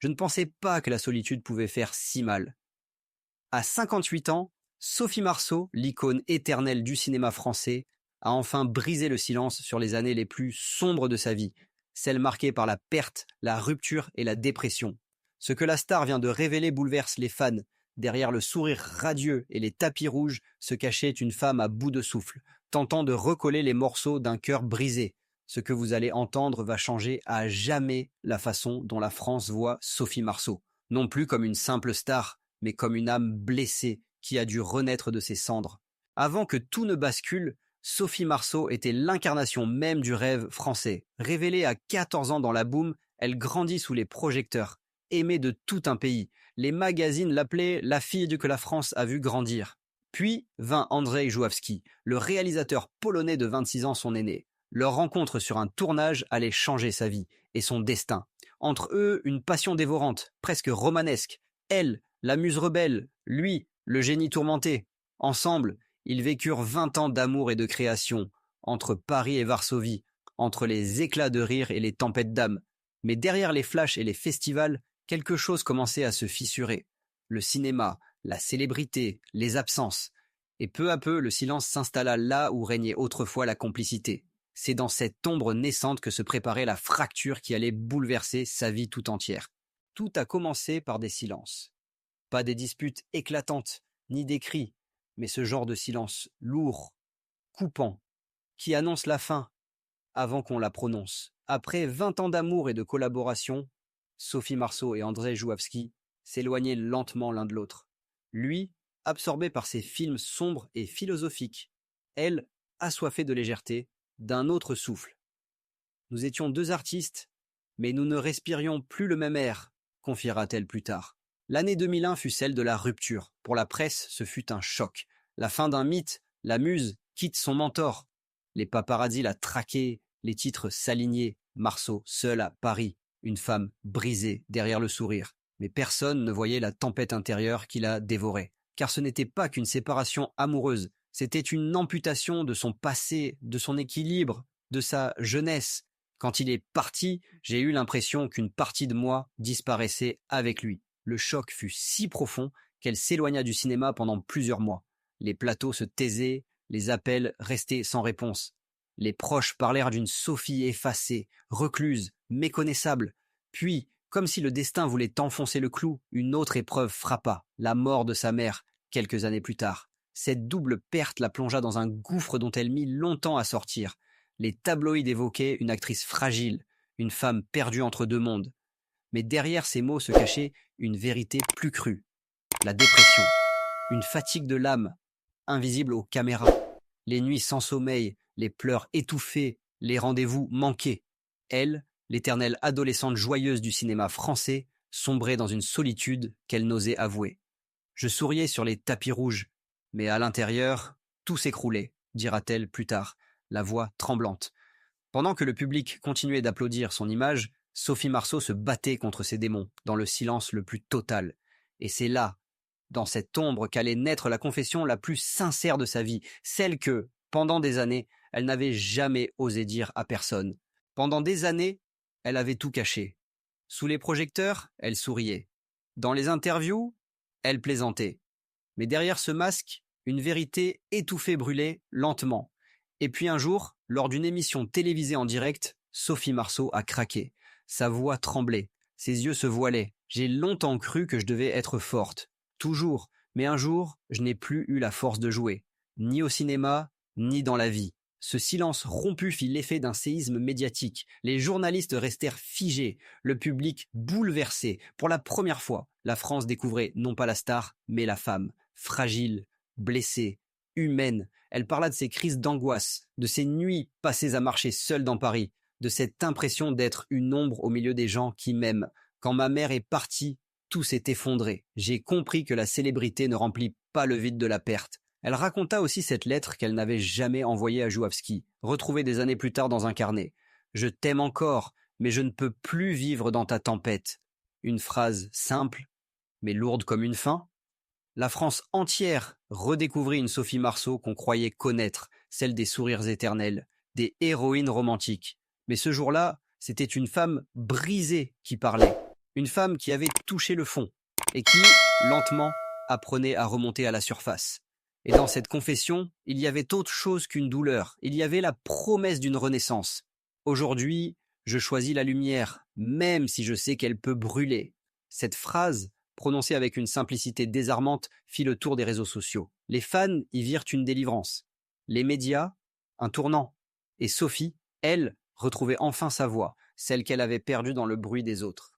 Je ne pensais pas que la solitude pouvait faire si mal. À 58 ans, Sophie Marceau, l'icône éternelle du cinéma français, a enfin brisé le silence sur les années les plus sombres de sa vie, celles marquées par la perte, la rupture et la dépression. Ce que la star vient de révéler bouleverse les fans. Derrière le sourire radieux et les tapis rouges se cachait une femme à bout de souffle, tentant de recoller les morceaux d'un cœur brisé. Ce que vous allez entendre va changer à jamais la façon dont la France voit Sophie Marceau. Non plus comme une simple star, mais comme une âme blessée qui a dû renaître de ses cendres. Avant que tout ne bascule, Sophie Marceau était l'incarnation même du rêve français. Révélée à 14 ans dans la boum, elle grandit sous les projecteurs, aimée de tout un pays. Les magazines l'appelaient la fille que la France a vue grandir. Puis vint Andrzej Żuławski, le réalisateur polonais de 26 ans son aîné. Leur rencontre sur un tournage allait changer sa vie et son destin. Entre eux, une passion dévorante, presque romanesque. Elle, la muse rebelle, lui, le génie tourmenté. Ensemble, ils vécurent 20 ans d'amour et de création, entre Paris et Varsovie, entre les éclats de rire et les tempêtes d'âme. Mais derrière les flashs et les festivals, quelque chose commençait à se fissurer. Le cinéma, la célébrité, les absences. Et peu à peu, le silence s'installa là où régnait autrefois la complicité. C'est dans cette ombre naissante que se préparait la fracture qui allait bouleverser sa vie tout entière. Tout a commencé par des silences. Pas des disputes éclatantes, ni des cris, mais ce genre de silence lourd, coupant, qui annonce la fin avant qu'on la prononce. Après 20 ans d'amour et de collaboration, Sophie Marceau et Andrzej Żuławski s'éloignaient lentement l'un de l'autre. Lui, absorbé par ses films sombres et philosophiques. Elle, assoiffée de légèreté, d'un autre souffle. Nous étions deux artistes, mais nous ne respirions plus le même air, confiera-t-elle plus tard. L'année 2001 fut celle de la rupture. Pour la presse, ce fut un choc. La fin d'un mythe, la muse quitte son mentor. Les paparazzis la traquaient, les titres s'alignaient. Marceau, seule à Paris, une femme brisée derrière le sourire. Mais personne ne voyait la tempête intérieure qui la dévorait. Car ce n'était pas qu'une séparation amoureuse, c'était une amputation de son passé, de son équilibre, de sa jeunesse. Quand il est parti, j'ai eu l'impression qu'une partie de moi disparaissait avec lui. Le choc fut si profond qu'elle s'éloigna du cinéma pendant plusieurs mois. Les plateaux se taisaient, les appels restaient sans réponse. Les proches parlèrent d'une Sophie effacée, recluse, méconnaissable. Puis, comme si le destin voulait enfoncer le clou, une autre épreuve frappa, la mort de sa mère, quelques années plus tard. Cette double perte la plongea dans un gouffre dont elle mit longtemps à sortir. Les tabloïds évoquaient une actrice fragile, une femme perdue entre deux mondes. Mais derrière ces mots se cachait une vérité plus crue. La dépression, une fatigue de l'âme, invisible aux caméras. Les nuits sans sommeil, les pleurs étouffés, les rendez-vous manqués. Elle, l'éternelle adolescente joyeuse du cinéma français, sombrait dans une solitude qu'elle n'osait avouer. Je souriais sur les tapis rouges, mais à l'intérieur, tout s'écroulait, dira-t-elle plus tard, la voix tremblante. Pendant que le public continuait d'applaudir son image, Sophie Marceau se battait contre ses démons, dans le silence le plus total. Et c'est là, dans cette ombre, qu'allait naître la confession la plus sincère de sa vie, celle que, pendant des années, elle n'avait jamais osé dire à personne. Pendant des années, elle avait tout caché. Sous les projecteurs, elle souriait. Dans les interviews, elle plaisantait. Mais derrière ce masque, une vérité étouffée brûlait lentement. Et puis un jour, lors d'une émission télévisée en direct, Sophie Marceau a craqué. Sa voix tremblait, ses yeux se voilaient. J'ai longtemps cru que je devais être forte. Toujours. Mais un jour, je n'ai plus eu la force de jouer. Ni au cinéma, ni dans la vie. Ce silence rompu fit l'effet d'un séisme médiatique. Les journalistes restèrent figés, le public bouleversé. Pour la première fois, la France découvrait non pas la star, mais la femme. Fragile, blessée, humaine. Elle parla de ses crises d'angoisse, de ses nuits passées à marcher seule dans Paris, de cette impression d'être une ombre au milieu des gens qui m'aiment. Quand ma mère est partie, tout s'est effondré. J'ai compris que la célébrité ne remplit pas le vide de la perte. Elle raconta aussi cette lettre qu'elle n'avait jamais envoyée à Żuławski, retrouvée des années plus tard dans un carnet. « Je t'aime encore, mais je ne peux plus vivre dans ta tempête. » Une phrase simple, mais lourde comme une fin. La France entière redécouvrit une Sophie Marceau qu'on croyait connaître, celle des sourires éternels, des héroïnes romantiques. Mais ce jour-là, c'était une femme brisée qui parlait. Une femme qui avait touché le fond et qui, lentement, apprenait à remonter à la surface. Et dans cette confession, il y avait autre chose qu'une douleur. Il y avait la promesse d'une renaissance. Aujourd'hui, je choisis la lumière, même si je sais qu'elle peut brûler. Cette phrase, prononcée avec une simplicité désarmante, fit le tour des réseaux sociaux. Les fans y virent une délivrance. Les médias, un tournant. Et Sophie, elle, retrouvait enfin sa voix, celle qu'elle avait perdue dans le bruit des autres.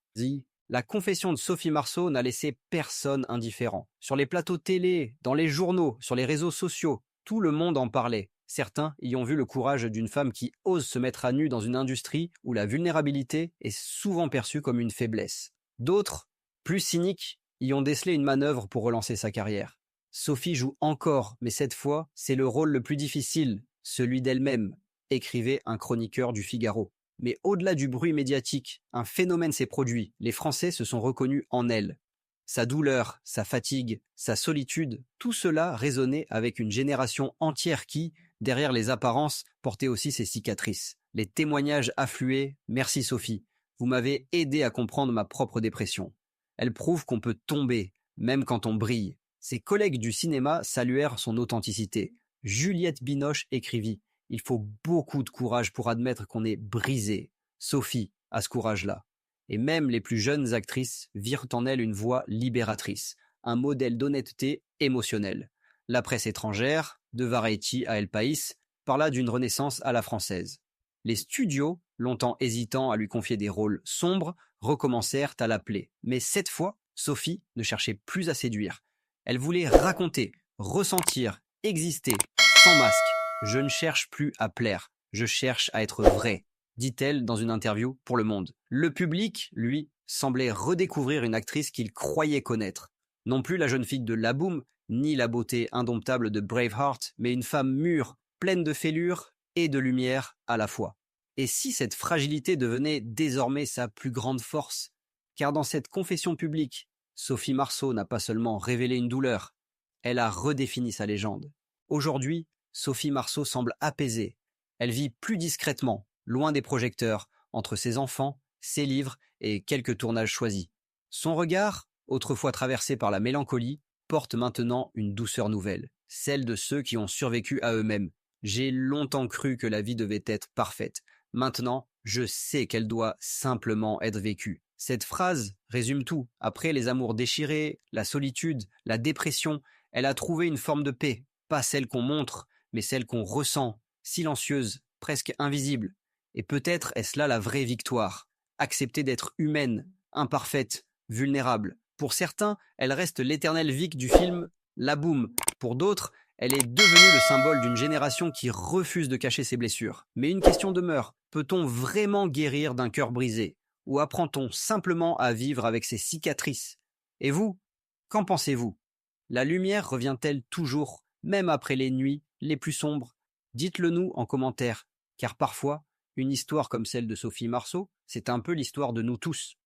La confession de Sophie Marceau n'a laissé personne indifférent. Sur les plateaux télé, dans les journaux, sur les réseaux sociaux, tout le monde en parlait. Certains y ont vu le courage d'une femme qui ose se mettre à nu dans une industrie où la vulnérabilité est souvent perçue comme une faiblesse. D'autres, plus cyniques, y ont décelé une manœuvre pour relancer sa carrière. Sophie joue encore, mais cette fois, c'est le rôle le plus difficile, celui d'elle-même, écrivait un chroniqueur du Figaro. Mais au-delà du bruit médiatique, un phénomène s'est produit. Les Français se sont reconnus en elle. Sa douleur, sa fatigue, sa solitude, tout cela résonnait avec une génération entière qui, derrière les apparences, portait aussi ses cicatrices. Les témoignages affluaient. Merci Sophie, vous m'avez aidé à comprendre ma propre dépression. Elle prouve qu'on peut tomber, même quand on brille. Ses collègues du cinéma saluèrent son authenticité. Juliette Binoche écrivit: il faut beaucoup de courage pour admettre qu'on est brisé. Sophie a ce courage-là. Et même les plus jeunes actrices virent en elle une voix libératrice, un modèle d'honnêteté émotionnelle. La presse étrangère, de Variety à El País, parla d'une renaissance à la française. Les studios, longtemps hésitants à lui confier des rôles sombres, recommencèrent à l'appeler. Mais cette fois, Sophie ne cherchait plus à séduire. Elle voulait raconter, ressentir, exister, sans masque. Je ne cherche plus à plaire, je cherche à être vraie, dit-elle dans une interview pour Le Monde. Le public, lui, semblait redécouvrir une actrice qu'il croyait connaître. Non plus la jeune fille de La Boum, ni la beauté indomptable de Braveheart, mais une femme mûre, pleine de fêlure et de lumière à la fois. Et si cette fragilité devenait désormais sa plus grande force? Car dans cette confession publique, Sophie Marceau n'a pas seulement révélé une douleur, elle a redéfini sa légende. Aujourd'hui, Sophie Marceau semble apaisée. Elle vit plus discrètement, loin des projecteurs, entre ses enfants, ses livres et quelques tournages choisis. Son regard, autrefois traversé par la mélancolie, porte maintenant une douceur nouvelle, celle de ceux qui ont survécu à eux-mêmes. J'ai longtemps cru que la vie devait être parfaite. Maintenant, je sais qu'elle doit simplement être vécue. Cette phrase résume tout. Après les amours déchirés, la solitude, la dépression, elle a trouvé une forme de paix, pas celle qu'on montre, mais celle qu'on ressent, silencieuse, presque invisible. Et peut-être est-ce là la vraie victoire. Accepter d'être humaine, imparfaite, vulnérable. Pour certains, elle reste l'éternelle Vic du film La Boum. Pour d'autres, elle est devenue le symbole d'une génération qui refuse de cacher ses blessures. Mais une question demeure. Peut-on vraiment guérir d'un cœur brisé? Ou apprend-on simplement à vivre avec ses cicatrices? Et vous, qu'en pensez-vous? La lumière revient-elle toujours, même après les nuits les plus sombres? Dites-le nous en commentaire, car parfois, une histoire comme celle de Sophie Marceau, c'est un peu l'histoire de nous tous.